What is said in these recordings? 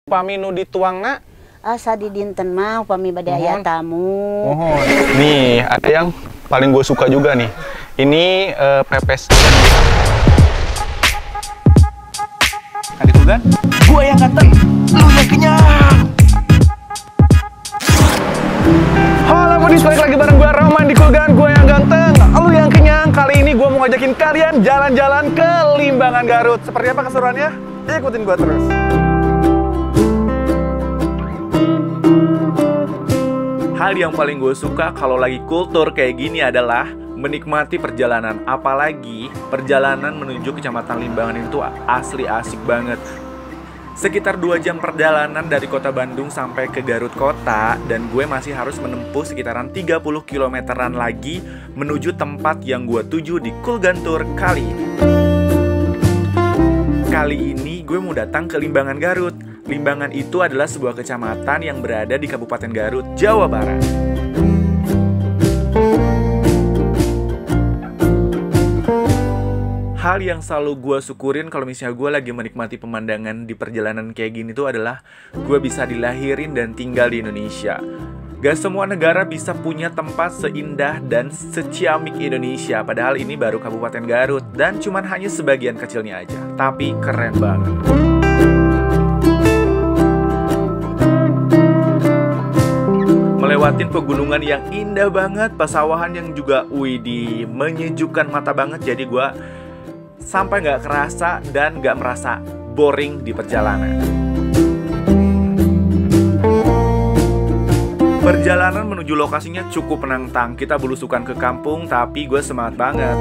Upami nu dituangna asa di dinten mah upami bade aya tamu. Nih, ada yang paling gue suka juga nih. Ini pepes. Adik lu kan? Gue yang ganteng, lu yang kenyang. Halo Budis, balik lagi bareng gue Roman di Kulgan. Gue yang ganteng, lu yang kenyang. Kali ini gue mau ngajakin kalian jalan-jalan ke Limbangan Garut. Seperti apa keseruannya? Ikutin gue terus. Hal yang paling gue suka kalau lagi kultur kayak gini adalah menikmati perjalanan. Apalagi perjalanan menuju Kecamatan Limbangan itu asli asik banget. Sekitar 2 jam perjalanan dari kota Bandung sampai ke Garut kota. Dan gue masih harus menempuh sekitaran 30 kilometeran lagi menuju tempat yang gue tuju di Kulgan Tour kali ini. Kali ini gue mau datang ke Limbangan Garut. Limbangan itu adalah sebuah kecamatan yang berada di Kabupaten Garut, Jawa Barat. Hal yang selalu gue syukurin kalau misalnya gue lagi menikmati pemandangan di perjalanan kayak gini tuh adalah gue bisa dilahirin dan tinggal di Indonesia. Gak semua negara bisa punya tempat seindah dan seciamik Indonesia. Padahal ini baru Kabupaten Garut dan cuman hanya sebagian kecilnya aja. Tapi keren banget. Melewatin pegunungan yang indah banget, pesawahan yang juga widih menyejukkan mata banget. Jadi gue sampai gak kerasa dan gak merasa boring di perjalanan. Perjalanan menuju lokasinya cukup menantang. Kita belusukan ke kampung tapi gue semangat banget.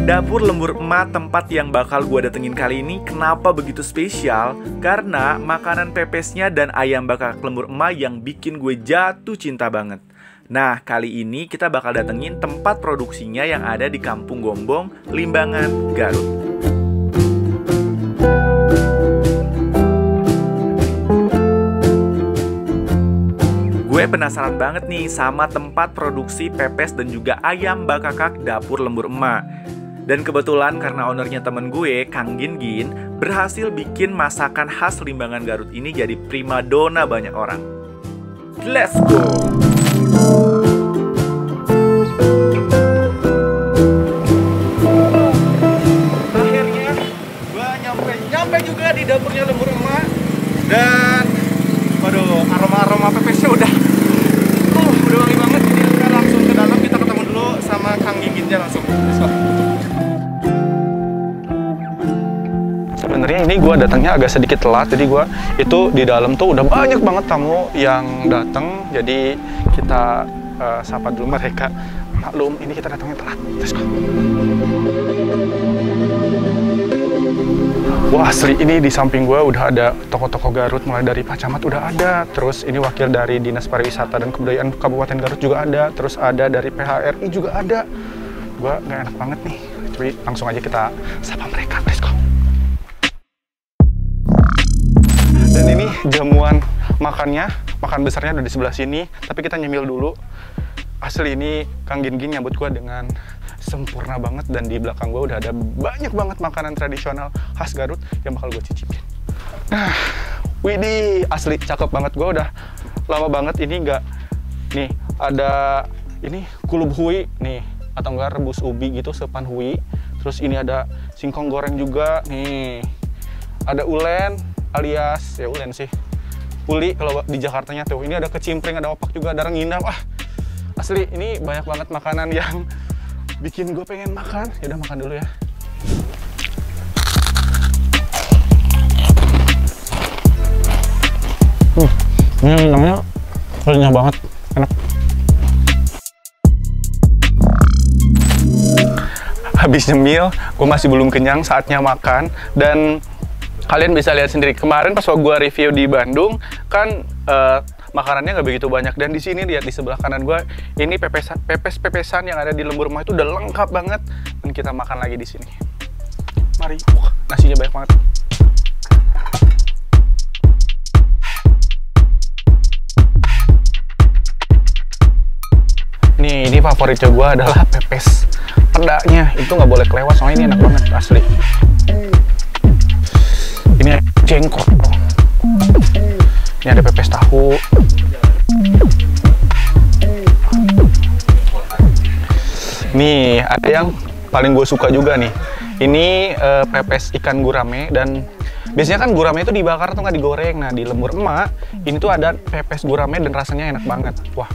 Dapur Lembur Emak, tempat yang bakal gue datengin kali ini, kenapa begitu spesial? Karena makanan pepesnya dan ayam bakar Lembur Emak yang bikin gue jatuh cinta banget. Nah, kali ini kita bakal datengin tempat produksinya yang ada di Kampung Gombong, Limbangan, Garut. Gue penasaran banget nih sama tempat produksi pepes dan juga ayam bakakak Dapur Lembur Emak. Dan kebetulan karena ownernya temen gue, Kang Gin, berhasil bikin masakan khas Limbangan Garut ini jadi primadona banyak orang. Let's go! Akhirnya gue nyampe juga di dapurnya Lembur Emak. Dan waduh, aroma pepesnya udah wangi banget. Jadi kita langsung ke dalam, kita ketemu dulu sama Kang Ginginnya langsung. Let's go. Sebenarnya ini gue datangnya agak sedikit telat, jadi gue itu di dalam tuh udah banyak banget tamu yang datang. Jadi kita sapa dulu mereka. Maklum, ini kita datangnya telat. Let's go. Wah, asli ini di samping gue udah ada toko-toko Garut, mulai dari Pak Camat udah ada. Terus ini wakil dari Dinas Pariwisata dan Kebudayaan Kabupaten Garut juga ada. Terus ada dari PHRI juga ada. Gue nggak enak banget nih. Tapi langsung aja kita sapa mereka. Let's go. Dan ini jamuan makannya, makan besarnya udah di sebelah sini. Tapi kita nyemil dulu. Asli ini Kang Gin nyambut gue dengan sempurna banget. Dan di belakang gue udah ada banyak banget makanan tradisional khas Garut yang bakal gue cicipin. Nah, widih, asli cakep banget. Gue udah lama banget ini nggak. Nih, ada ini kulub hui nih, atau enggak rebus ubi gitu, sepan hui. Terus ini ada singkong goreng juga nih. Ada ulen alias ya ulen sih, uli kalau di Jakartanya tuh. Ini ada kecimpring, ada opak juga, ada rengginang. Wah, asli ini banyak banget makanan yang bikin gue pengen makan. Ya udah, makan dulu ya. Ini namanya renyah banget, enak. Habis nyemil, gue masih belum kenyang, saatnya makan. Dan kalian bisa lihat sendiri, kemarin pas gue review di Bandung kan makanannya nggak begitu banyak. Dan di sini lihat di sebelah kanan gue, ini pepes-pepesan yang ada di Lembur Emak itu udah lengkap banget. Dan kita makan lagi di sini. Mari, nasinya banyak banget. Nih, ini favoritnya gue adalah pepes pedanya. Itu nggak boleh kelewat, soalnya ini enak banget asli. jengkol. Ini ada pepes tahu. Nih, ada yang paling gue suka juga nih. Ini pepes ikan gurame, dan biasanya kan gurame itu dibakar atau nggak digoreng. Nah, di Lembur Emak, ini tuh ada pepes gurame dan rasanya enak banget. Wah,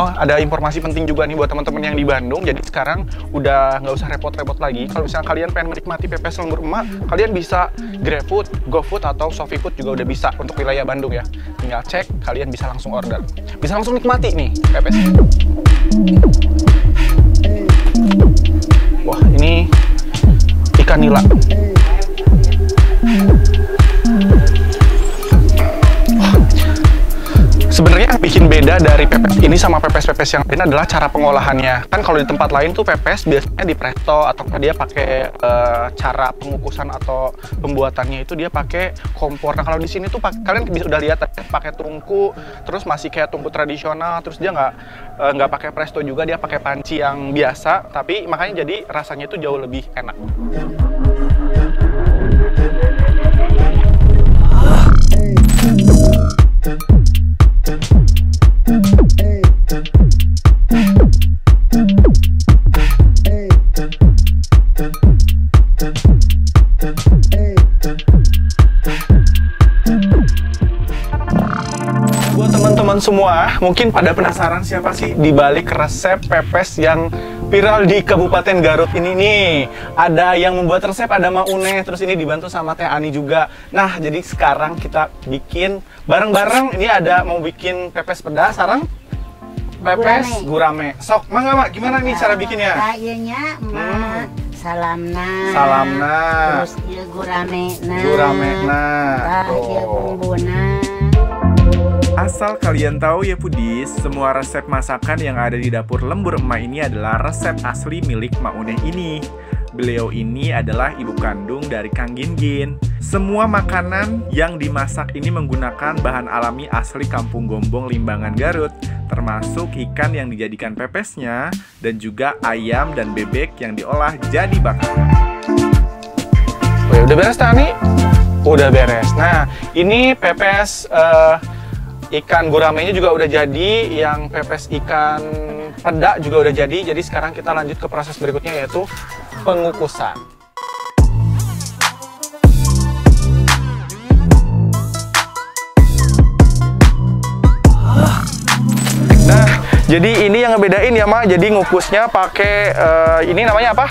oh ada informasi penting juga nih buat teman-teman yang di Bandung. Jadi sekarang udah nggak usah repot-repot lagi. Kalau misalnya kalian pengen menikmati pepes Lembur Emak, kalian bisa GrabFood, GoFood, atau ShopeeFood juga udah bisa untuk wilayah Bandung ya. Tinggal cek, kalian bisa langsung order. Bisa langsung nikmati nih pepesnya. Wah, ini ikan nila. Sebenarnya yang bikin beda dari pepes ini sama pepes-pepes yang lain adalah cara pengolahannya. Kan kalau di tempat lain tuh pepes biasanya di presto, atau dia pakai cara pengukusan atau pembuatannya itu dia pakai kompor. Nah, kalau di sini tuh kalian bisa udah lihat pakai tungku, terus masih kayak tungku tradisional, terus dia nggak pakai presto juga, dia pakai panci yang biasa, tapi makanya jadi rasanya itu jauh lebih enak. Buat teman-teman semua, mungkin pada penasaran siapa sih di balik resep pepes yang viral di Kabupaten Garut ini nih. Ada yang membuat resep, ada Mak Une, terus ini dibantu sama Teh Ani juga. Nah, jadi sekarang kita bikin bareng-bareng. Ini ada mau bikin pepes pedas, sarang pepes gurame. Sok, mangga Mak, gimana nih cara bikinnya? Kayaknya Mak salamna. Terus ieu guramena. Ieu bumbuna. Asal kalian tahu ya Foodies, semua resep masakan yang ada di dapur Lembur Emak ini adalah resep asli milik Mak Une ini. Beliau ini adalah ibu kandung dari Kang Gin-Gin. Semua makanan yang dimasak ini menggunakan bahan alami asli Kampung Gombong, Limbangan, Garut, termasuk ikan yang dijadikan pepesnya, dan juga ayam dan bebek yang diolah jadi bakar. Oh, udah beres Tani? Udah beres. Nah, ini pepes ikan guramenya juga udah jadi, yang pepes ikan peda juga udah jadi. Jadi sekarang kita lanjut ke proses berikutnya, yaitu pengukusan. Nah, jadi ini yang ngebedain ya Mak. Jadi ngukusnya pakai ini namanya apa?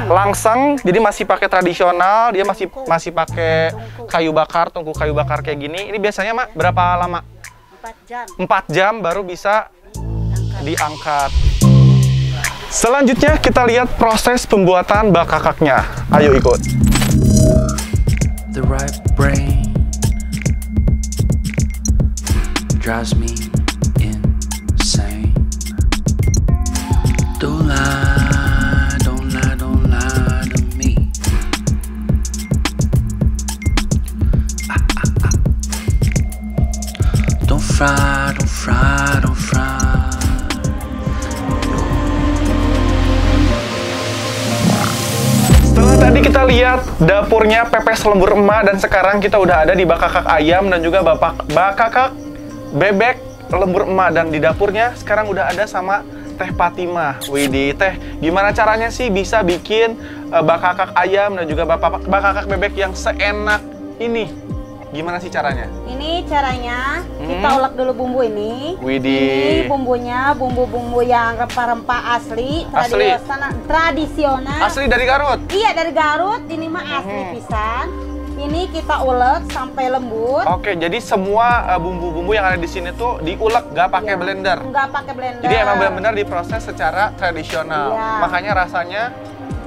Langseng. Jadi masih pakai tradisional. Dia masih pakai kayu bakar, tungku kayu bakar kayak gini. Ini biasanya Mak berapa lama? 4 jam baru bisa diangkat. Selanjutnya kita lihat proses pembuatan bakakaknya. Ayo ikut. The right brain drives me insane. Don't lie, don't lie, don't lie to me. Don't fry, don't fry, don't fry. Setelah tadi kita lihat dapurnya pepes Lembur Emak, dan sekarang kita udah ada di bakakak ayam dan juga bakakak bebek Lembur Emak, dan di dapurnya sekarang udah ada sama Teh Fatimah. Widih, Teh, gimana caranya sih bisa bikin bakakak ayam dan juga bakakak bebek yang seenak ini? Gimana sih caranya? Ini caranya, kita ulek dulu bumbu ini. Widih. Ini bumbunya, bumbu-bumbu yang rempah-rempah asli, tradisional. Asli dari Garut? Iya, dari Garut. Ini mah asli pisan. Ini kita ulek sampai lembut. Oke, jadi semua bumbu-bumbu yang ada di sini tuh diulek, nggak pakai blender? Nggak pakai blender. Jadi emang benar-benar diproses secara tradisional. Iya. Makanya rasanya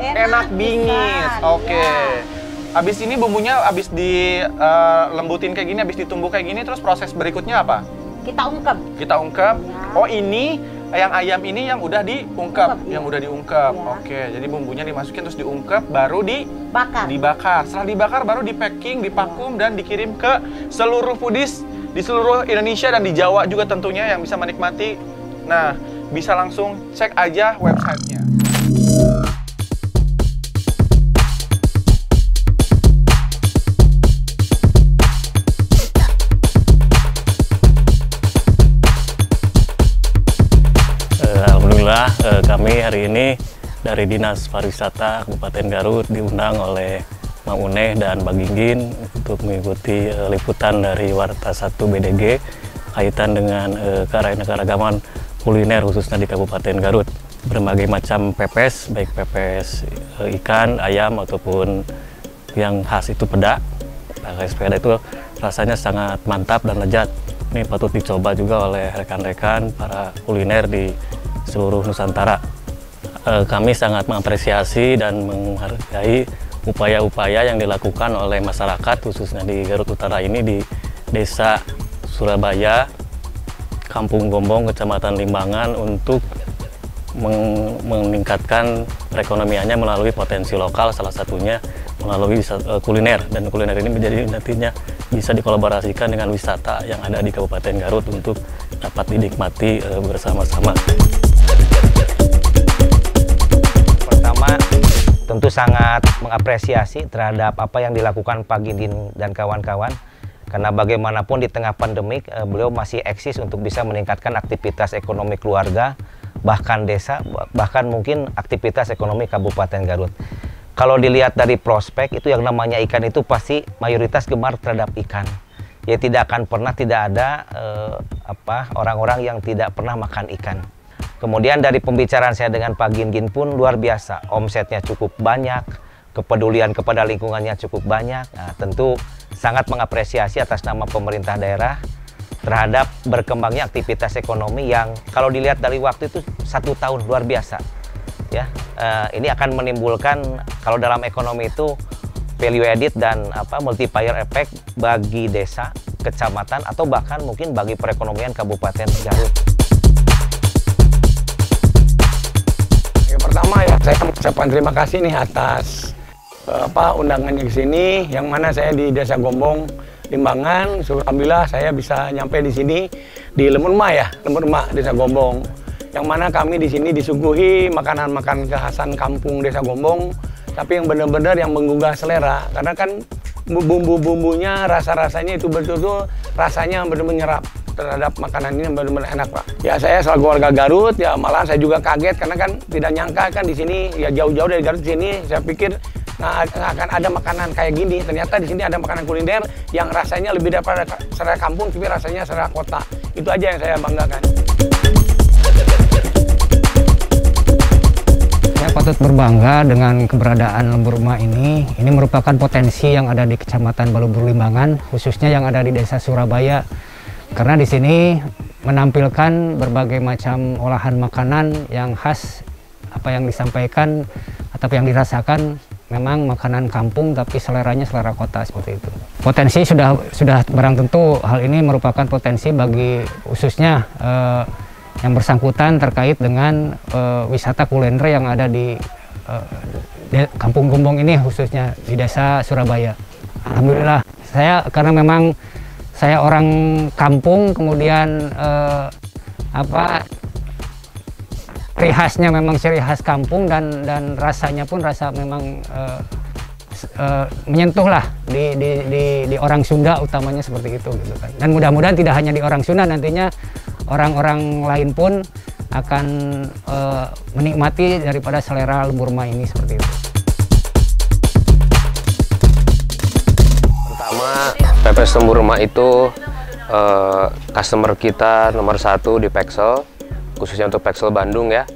enak bingit. pisan. Oke. Iya. Abis ini bumbunya abis dilembutin kayak gini, abis ditumbuk kayak gini, terus proses berikutnya apa? Kita ungkep. Kita ungkep. Ya. Oh, ini yang ayam ini yang udah diungkep, Ungkep, yang iya. udah diungkep. Ya. Oke, jadi bumbunya dimasukin terus diungkep, baru Bakar. dibakar. Setelah dibakar baru di packing, dipakum, dan dikirim ke seluruh foodies di seluruh Indonesia dan di Jawa juga tentunya yang bisa menikmati. Nah, bisa langsung cek aja websitenya. hari ini dari Dinas Pariwisata Kabupaten Garut diundang oleh Mang Uneh dan Bang Ginggin untuk mengikuti liputan dari Warta 1 BDG kaitan dengan keanekaragaman kuliner khususnya di Kabupaten Garut. Berbagai macam pepes, baik pepes ikan, ayam ataupun yang khas itu peda. Pakai sepeda itu rasanya sangat mantap dan lezat. Ini patut dicoba juga oleh rekan-rekan para kuliner di seluruh Nusantara. Kami sangat mengapresiasi dan menghargai upaya-upaya yang dilakukan oleh masyarakat khususnya di Garut Utara ini di Desa Surabaya, Kampung Gombong, Kecamatan Limbangan untuk meningkatkan perekonomiannya melalui potensi lokal, salah satunya melalui kuliner, dan kuliner ini menjadi nantinya bisa dikolaborasikan dengan wisata yang ada di Kabupaten Garut untuk dapat dinikmati bersama-sama. Pertama, tentu sangat mengapresiasi terhadap apa yang dilakukan Pak Ginggin dan kawan-kawan, karena bagaimanapun di tengah pandemik beliau masih eksis untuk bisa meningkatkan aktivitas ekonomi keluarga, bahkan desa, bahkan mungkin aktivitas ekonomi Kabupaten Garut. Kalau dilihat dari prospek itu yang namanya ikan itu pasti mayoritas gemar terhadap ikan. Ya tidak akan pernah tidak ada orang-orang yang tidak pernah makan ikan. Kemudian dari pembicaraan saya dengan Pak Ginggin pun luar biasa. Omsetnya cukup banyak, kepedulian kepada lingkungannya cukup banyak. Nah, tentu sangat mengapresiasi atas nama pemerintah daerah terhadap berkembangnya aktivitas ekonomi yang kalau dilihat dari waktu itu 1 tahun luar biasa. Ya, ini akan menimbulkan kalau dalam ekonomi itu value added dan multiplier effect bagi desa, kecamatan atau bahkan mungkin bagi perekonomian Kabupaten Garut. Yang pertama ya saya mengucapkan terima kasih nih atas undangannya ke sini, yang mana saya di Desa Gombong, Limbangan. Alhamdulillah saya bisa nyampe di sini di Lemurma ya, Lemurma Desa Gombong. Yang mana kami di sini disuguhi makanan-makanan kekhasan kampung Desa Gombong, tapi yang benar-benar yang menggugah selera. Karena kan bumbu-bumbunya, rasa-rasanya itu betul-betul rasanya benar-benar nyerap terhadap makanan ini, benar-benar enak Pak. Ya saya selaku warga Garut, ya malah saya juga kaget karena kan tidak nyangka kan di sini ya jauh-jauh dari Garut sini, saya pikir nggak akan ada makanan kayak gini. Ternyata di sini ada makanan kuliner yang rasanya lebih daripada selera kampung, tapi rasanya selera kota. Itu aja yang saya banggakan. Saya patut berbangga dengan keberadaan Lemurma ini. Ini merupakan potensi yang ada di Kecamatan Balubur Limbangan, khususnya yang ada di Desa Surabaya. Karena di sini menampilkan berbagai macam olahan makanan yang khas, apa yang disampaikan atau yang dirasakan memang makanan kampung tapi seleranya selera kota seperti itu. Potensi sudah barang tentu hal ini merupakan potensi bagi khususnya yang bersangkutan terkait dengan wisata kuliner yang ada di Kampung Gombong ini, khususnya di Desa Surabaya. Alhamdulillah, karena memang saya orang kampung, kemudian ciri khasnya memang ciri khas kampung dan rasanya pun rasa memang menyentuh lah di orang Sunda utamanya seperti itu gitu kan. Dan mudah-mudahan tidak hanya di orang Sunda, nantinya orang-orang lain pun akan menikmati daripada selera Lemurma ini seperti itu. Pertama, pepes Lemurma itu customer kita nomor 1 di Pexel, khususnya untuk Pexel Bandung ya.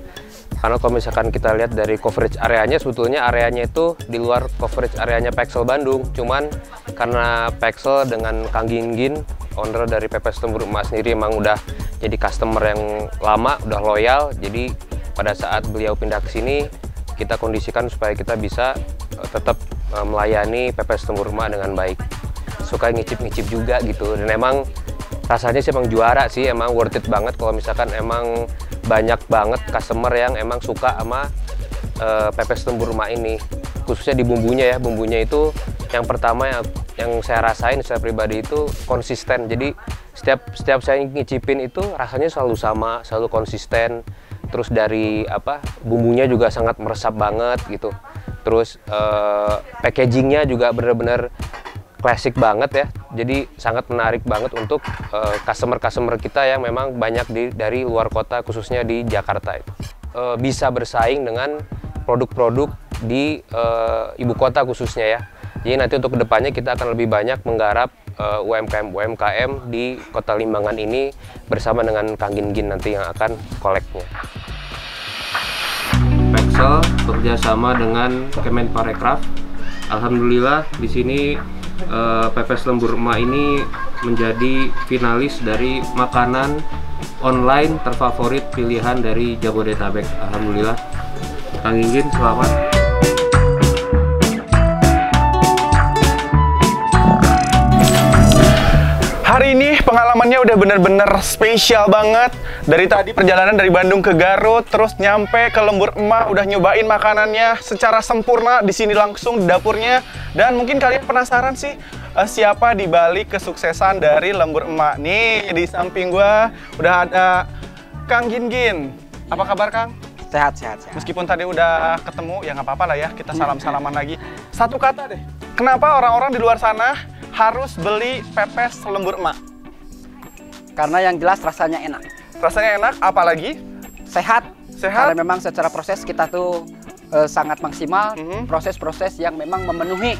Karena kalau misalkan kita lihat dari coverage areanya, sebetulnya areanya itu di luar coverage areanya Pexel Bandung. Cuman karena Pexel dengan Kang Ginggin, owner dari Pepes Lemurma sendiri, emang udah jadi customer yang lama, udah loyal. Jadi pada saat beliau pindah ke sini, kita kondisikan supaya kita bisa tetap melayani Pepes Lemurma dengan baik. Suka ngicip-ngicip juga gitu, dan emang rasanya sih emang juara sih, emang worth it banget kalau misalkan emang banyak banget customer yang emang suka sama Pepes Lemurma ini, khususnya di bumbunya ya. Bumbunya itu yang pertama yang saya rasain secara pribadi itu konsisten. Jadi setiap saya ngicipin itu rasanya selalu sama, selalu konsisten. Terus dari bumbunya juga sangat meresap banget gitu. Terus packagingnya juga benar-benar klasik banget ya. Jadi sangat menarik banget untuk customer-customer kita yang memang banyak dari luar kota, khususnya di Jakarta itu. bisa bersaing dengan produk-produk di ibu kota khususnya ya. Jadi nanti untuk kedepannya kita akan lebih banyak menggarap UMKM di Kota Limbangan ini bersama dengan Kang Gin nanti yang akan koleknya. Pexel bekerjasama dengan Kemenparekraf. Alhamdulillah di sini pepes lembur emak ini menjadi finalis dari makanan online terfavorit pilihan dari Jabodetabek. Alhamdulillah. Kang Gin, selamat. Hari ini pengalamannya udah bener-bener spesial banget. Dari tadi perjalanan dari Bandung ke Garut, terus nyampe ke Lembur Emak, udah nyobain makanannya secara sempurna di sini langsung di dapurnya. Dan mungkin kalian penasaran sih siapa di balik kesuksesan dari Lembur Emak. Nih di samping gua udah ada Kang Gin. Apa kabar, Kang? Sehat. Meskipun tadi udah ketemu, ya nggak apa-apa lah ya, kita salam-salaman lagi. Satu kata deh, kenapa orang-orang di luar sana harus beli pepes lembur emak? Karena yang jelas rasanya enak. Rasanya enak, apalagi? Sehat. Sehat? Karena memang secara proses kita tuh sangat maksimal. Proses-proses yang memang memenuhi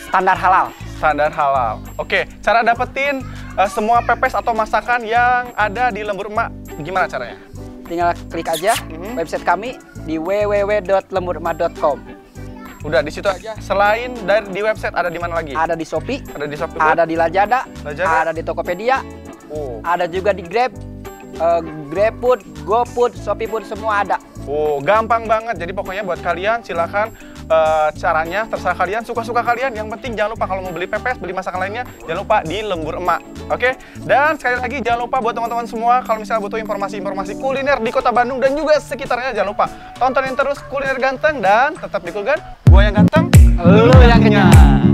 standar halal. Standar halal. Oke, cara dapetin semua pepes atau masakan yang ada di lembur emak, gimana caranya? Tinggal klik aja website kami di www.lemburemak.com. Udah di situ aja. Selain dari di website ada di mana lagi? Ada di Shopee, ada di Shopee, ada di Lazada, ada di Tokopedia, ada juga di Grab, GrabFood, GoFood, ShopeeFood, semua ada. Oh, gampang banget. Jadi pokoknya buat kalian silakan caranya terserah kalian, suka-suka kalian. Yang penting jangan lupa kalau mau beli pepes, beli masakan lainnya, jangan lupa di Lembur Emak. Oke? Dan sekali lagi jangan lupa buat teman-teman semua kalau misalnya butuh informasi-informasi kuliner di Kota Bandung dan juga sekitarnya, jangan lupa tontonin terus Kuliner Ganteng dan tetap di Kulgan. Gua yang ganteng, lu yang kenyang.